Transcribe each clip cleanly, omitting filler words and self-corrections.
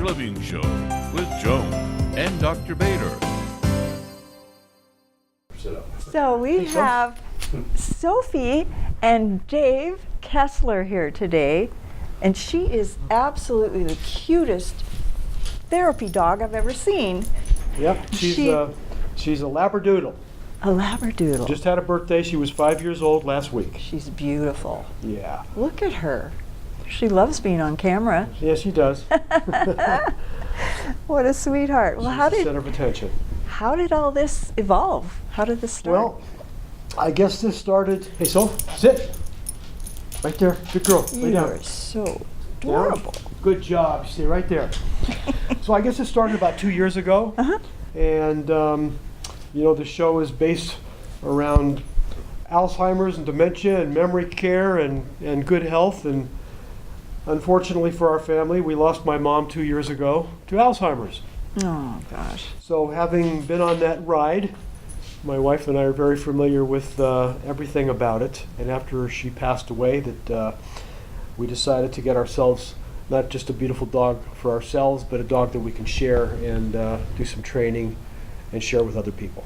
Living Show with Joan and Dr. Bader. So we have Sophie and Dave Kessler here today, and she is absolutely the cutest therapy dog I've ever seen. Yep, she's a Labradoodle. A Labradoodle. Just had a birthday. She was 5 years old last week. She's beautiful. Yeah. Look at her. She loves being on camera. Yeah, she does. What a sweetheart. Well, She's the center of attention. how did all this evolve? How did this start? Well, I guess this started. Hey, Soph, sit. Right there. Good girl. Lay You down. are so adorable. Yeah. Good job. Stay right there. So I guess it started about 2 years ago. Uh-huh. And, you know, the show is based around Alzheimer's and dementia and memory care and good health. And unfortunately for our family, we lost my mom 2 years ago to Alzheimer's. Oh, gosh. So having been on that ride, my wife and I are very familiar with everything about it. And after she passed away, we decided to get ourselves not just a beautiful dog for ourselves, but a dog that we can share and do some training and share with other people.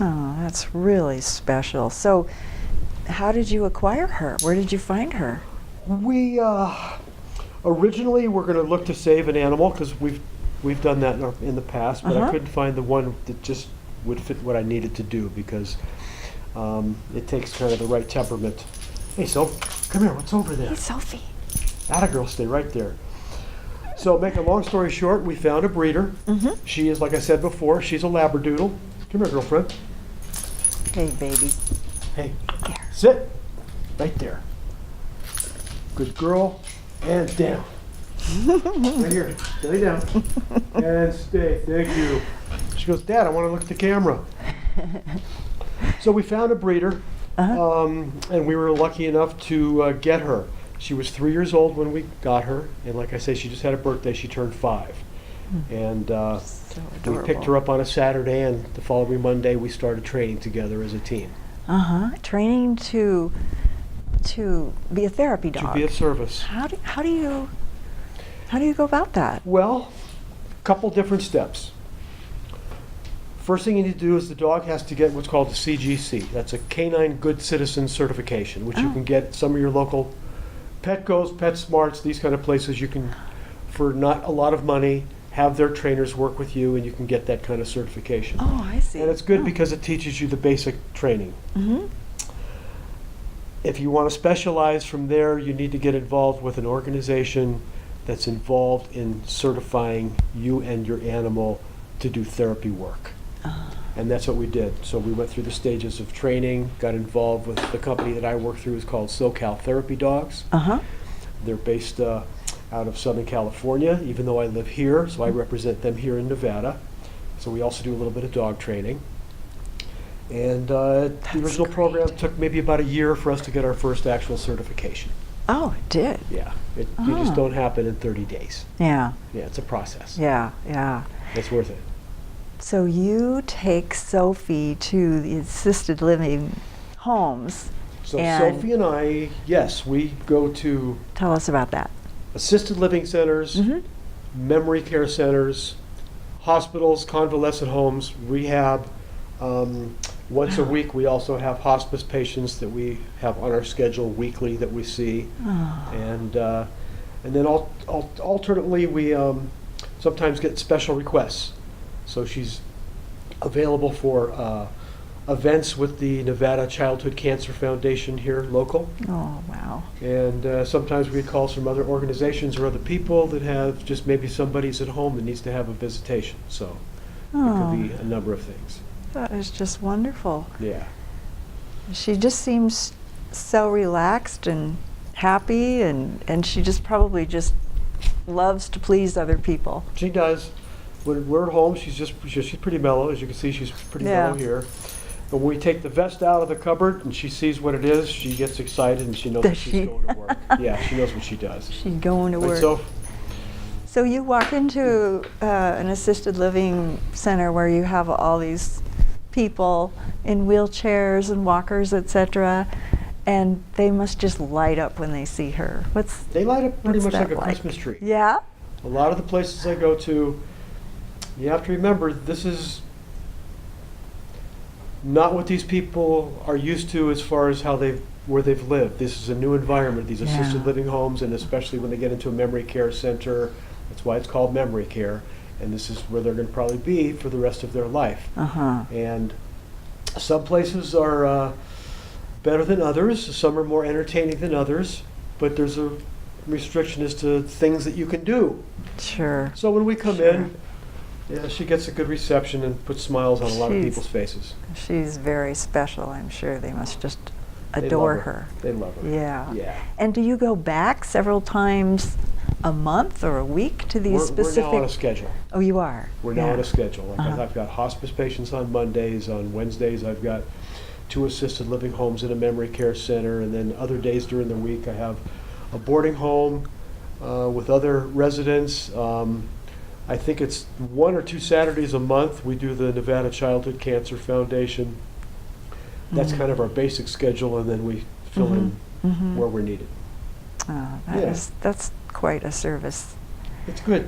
Oh, that's really special. So, how did you acquire her? Where did you find her? We originally were going to look to save an animal because we've done that in the past, but I couldn't find the one that just would fit what I needed to do because it takes kind of the right temperament. Hey, Soph, come here. What's over there? Hey, Sophie. Atta girl, stay right there. So, make a long story short, we found a breeder. Mm-hmm. She is, like I said before, she's a Labradoodle. Come here, girlfriend. Hey, baby. Hey, There. sit. Right there. Good girl. And down. Right here. Lay down. And stay. Thank you. She goes, Dad, I want to look at the camera. So we found a breeder, and we were lucky enough to get her. She was 3 years old when we got her, and like I say, she just had a birthday. She turned 5. And So we adorable. picked her up on a Saturday, and the following Monday we started training together as a team. Training to be a therapy dog. To be of service. How do you go about that? Well, a couple different steps. First thing you need to do is the dog has to get what's called a CGC. That's a Canine Good Citizen Certification, which you can get at some of your local Petco's, PetSmarts, these kind of places. You can, for not a lot of money, have their trainers work with you and you can get that kind of certification. Oh, I see. And it's good because it teaches you the basic training. Mm-hmm. If you want to specialize from there, you need to get involved with an organization that's involved in certifying you and your animal to do therapy work. And that's what we did. So we went through the stages of training, got involved with the company that I work through is called SoCal Therapy Dogs. They're based out of Southern California, even though I live here, so I represent them here in Nevada. So we also do a little bit of dog training. And the original program took maybe about a year for us to get our first actual certification. Oh, it did. Yeah, you just don't happen in 30 days. Yeah. Yeah, it's a process. Yeah. Yeah. It's worth it. So you take Sophie to the assisted living homes. So And- Sophie and I, yes, we go to Tell us about that. assisted living centers, memory care centers, hospitals, convalescent homes, rehab. Once a week, we also have hospice patients that we have on our schedule weekly that we see. And then alternately, we sometimes get special requests. So she's available for events with the Nevada Childhood Cancer Foundation here local. Oh, wow. And sometimes we call some other organizations or other people that have just maybe somebody's at home that needs to have a visitation. So it could be a number of things. That is just wonderful. Yeah. She just seems so relaxed and happy, and she just probably just loves to please other people. She does. When we're at home, she's pretty mellow. As you can see, she's pretty mellow here. But when we take the vest out of the cupboard and she sees what it is, she gets excited and she knows that she's going to work. Yeah, she knows what she does. She's going to work. So So you walk into an assisted living center where you have all these people in wheelchairs and walkers, etc., and they must just light up when they see her. they light up pretty what's much like that a Christmas tree. Yeah? A lot of the places I go to, you have to remember, this is not what these people are used to as far as where they've lived. This is a new environment, these assisted living homes, and especially when they get into a memory care center. That's why it's called memory care. And this is where they're going to probably be for the rest of their life. And some places are better than others. Some are more entertaining than others. But there's a restriction as to things that you can do. Sure. So when we come in, yeah, she gets a good reception and puts smiles on a lot of people's faces. She's very special, I'm sure. They must just They adore love her. They love her. Yeah. Yeah. And do you go back several times a month or a week to these specific? We're now on a schedule. Oh, you are? We're now on a schedule. Like Uh-huh. I've got hospice patients on Mondays. On Wednesdays, I've got 2 assisted living homes in a memory care center. And then other days during the week, I have a boarding home with other residents. I think it's 1 or 2 Saturdays a month. We do the Nevada Childhood Cancer Foundation. That's kind of our basic schedule, and then we fill in where we're needed. Oh, Yeah. that's quite a service. It's good.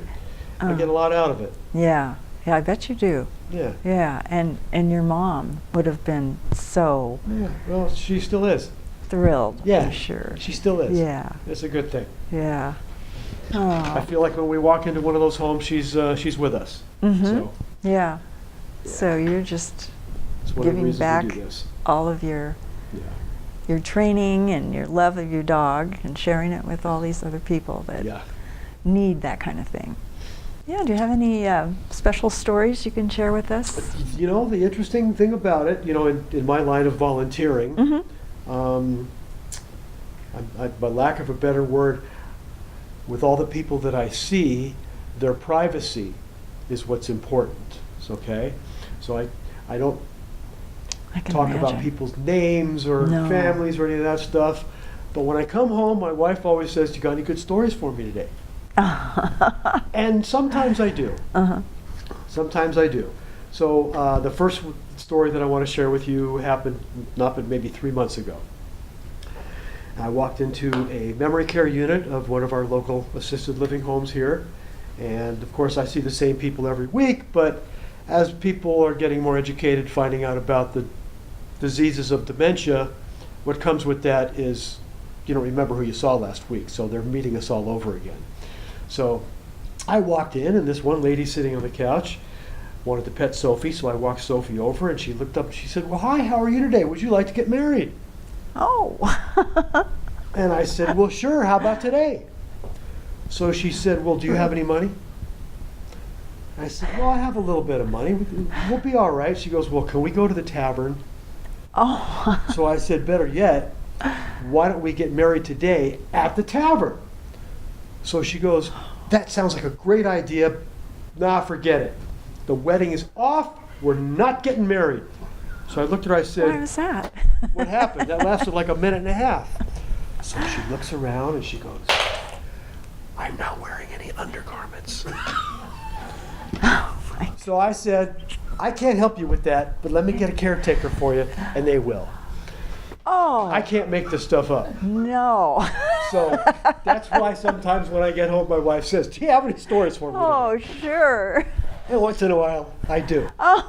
I get a lot out of it. Yeah. Yeah, I bet you do. Yeah. Yeah, and your mom would have been so Yeah. Well, she still is. thrilled, Yeah. I'm sure. She still is. Yeah, It's a good thing. yeah. I Oh, feel like when we walk into one of those homes, she's with us. So yeah. So you're just it's one of the giving reasons back we do this. all of your Yeah. training and your love of your dog and sharing it with all these other people that Yeah. need that kind of thing. Yeah, do you have any special stories you can share with us? You know, the interesting thing about it, you know, in my line of volunteering, by lack of a better word, with all the people that I see, their privacy is what's important. Okay? So I don't I can talk imagine. about people's names or No. families or any of that stuff. But when I come home, my wife always says, "You got any good stories for me today?" And sometimes I do. Sometimes I do. So the first story that I want to share with you happened not but maybe 3 months ago. I walked into a memory care unit of one of our local assisted living homes here. And of course I see the same people every week, but as people are getting more educated, finding out about the diseases of dementia, what comes with that is you don't remember who you saw last week, so they're meeting us all over again. So I walked in, and this one lady sitting on the couch wanted to pet Sophie, so I walked Sophie over, and she looked up and she said, "Well, hi, how are you today? Would you like to get married?" Oh. And I said, "Well, sure, how about today?" So she said, "Well, do you have any money?" I said, "Well, I have a little bit of money. We'll be all right." She goes, "Well, can we go to the tavern?" Oh. So I said, "Better yet, why don't we get married today at the tavern?" So she goes, "That sounds like a great idea. Nah, forget it. The wedding is off. We're not getting married." So I looked at her, I Why said, was that? "What happened?" That lasted like a minute and a half. So she looks around and she goes, "I'm not wearing any undergarments." So I said, "I can't help you with that, but let me get a caretaker for you," and they will. Oh. I can't make this stuff up. No. So that's why sometimes when I get home, my wife says, "Do you have any stories for me?" Oh, sure. And once in a while, I do. Oh.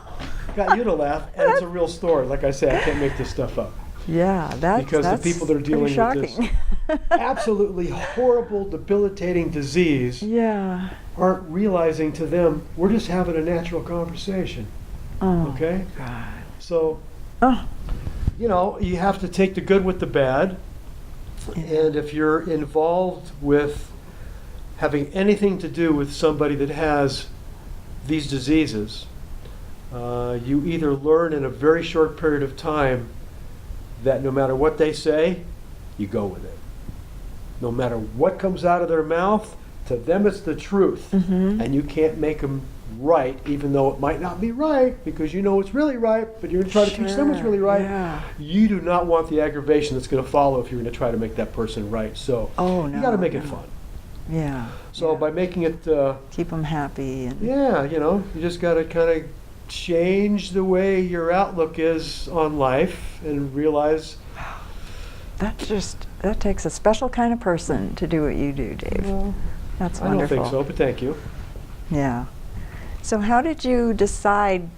Got you to laugh, and it's a real story. Like I say, I can't make this stuff up. Yeah, that's Because the people that are dealing with shocking. this absolutely horrible, debilitating disease Yeah. aren't realizing to them, we're just having a natural conversation. Oh. Okay? God. So, Oh. you know, you have to take the good with the bad. And if you're involved with having anything to do with somebody that has these diseases, you either learn in a very short period of time that no matter what they say, you go with it. No matter what comes out of their mouth, to them it's the truth. And you can't make them right, even though it might not be right, because you know it's really right, but you're going to try to teach them what's really right. Yeah. You do not want the aggravation that's going to follow if you're going to try to make that person right. So Oh, you no, got to make it no. fun. Yeah. So yeah. by making it, Keep them happy and yeah, you know, you just got to kind of change the way your outlook is on life and realize, that takes a special kind of person to do what you do, Dave. well, That's I don't wonderful. think so, but thank you. Yeah. So how did you decide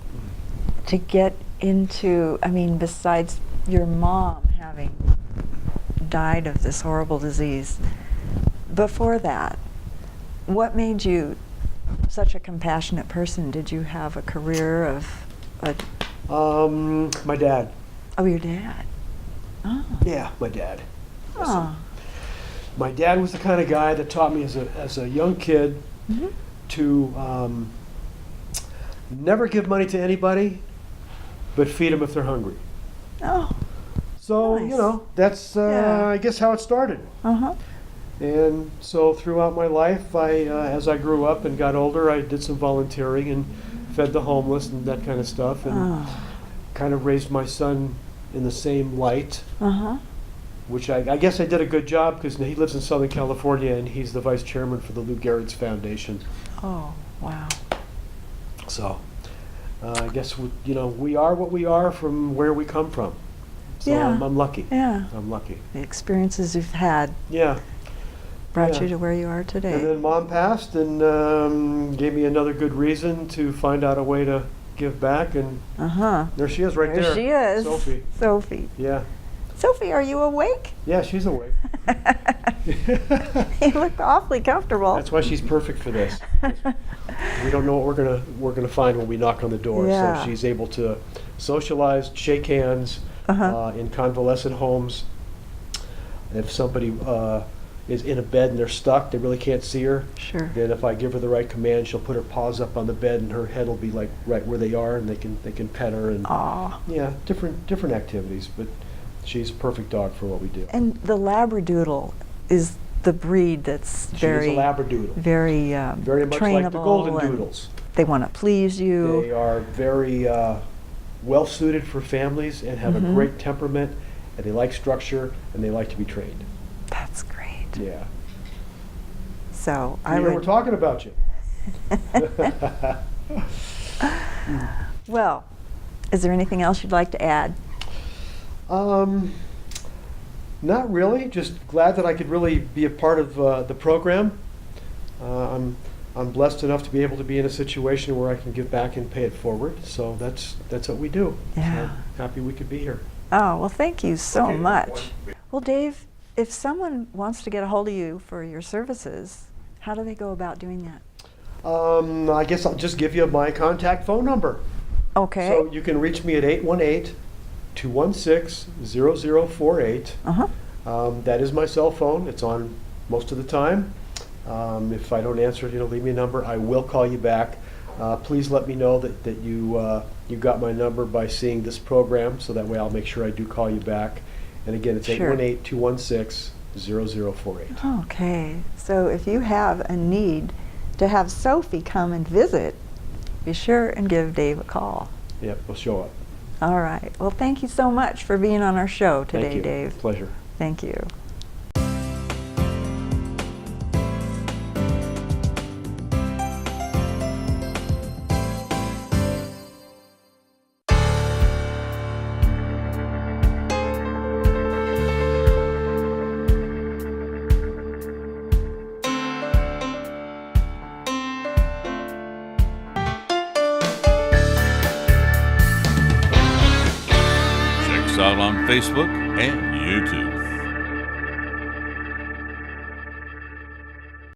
to get into, I mean, besides your mom having died of this horrible disease, before that, what made you such a compassionate person? Did you have a career of, My dad. oh, your dad? Oh. Yeah, my dad. Oh. My dad was the kind of guy that taught me as a young kid Mhm. to never give money to anybody, but feed them if they're hungry. Oh. So, Nice. you know, that's, Yeah. I guess, how it started. Uh-huh. And so throughout my life, as I grew up and got older, I did some volunteering and fed the homeless and that kind of stuff, and Oh. kind of raised my son in the same light, Uh-huh. which I guess I did a good job because he lives in Southern California and he's the vice chairman for the Lou Gehrig's Foundation. Oh, wow. So I guess we are what we are from where we come from. So Yeah. I'm lucky. Yeah. I'm lucky. The experiences you've had Yeah. brought Yeah. you to where you are And today. then Mom passed and gave me another good reason to find out a way to give back, and Uh-huh. there she is right there. There she is. Sophie. Sophie. Yeah. Sophie, are you awake? Yeah, she's awake. You look awfully comfortable. That's why she's perfect for this. We don't know what we're gonna find when we knock on the door. Yeah. So she's able to socialize, shake hands Uh-huh. in convalescent homes. If somebody is in a bed and they're stuck, they really can't see her. Sure. Then if I give her the right command, she'll put her paws up on the bed and her head will be like right where they are, and they can pet her, and Aw. yeah, different activities. But she's a perfect dog for what we do. And the Labradoodle is the breed that's She very, is a Labradoodle. very, Very much like the trainable, Golden and Doodles. They want to please you. They are very well suited for families and have Mhm. a great temperament, and they like structure and they like to be trained. That's great. Yeah. So You know, we're talking about you. Well, is there anything else you'd like to add? Not really. Just glad that I could really be a part of the program. I'm blessed enough to be able to be in a situation where I can give back and pay it forward. So that's what we do. Yeah. So happy we could be here. Oh, well, thank you so much. Well, Dave, if someone wants to get a hold of you for your services, how do they go about doing that? I guess I'll just give you my contact phone number. Okay. So you can reach me at 818-216-0048. Uh-huh. That is my cell phone. It's on most of the time. If I don't answer it, leave me a number. I will call you back. Please let me know that you got my number by seeing this program, so that way I'll make sure I do call you back. And again, it's Sure. 818-216-0048. Okay. So if you have a need to have Sophie come and visit, be sure and give Dave a call. Yep, we'll show up. All right. Well, thank you so much for being on our show Thank today, you. Dave. Pleasure. Thank you. Check us out on Facebook and YouTube.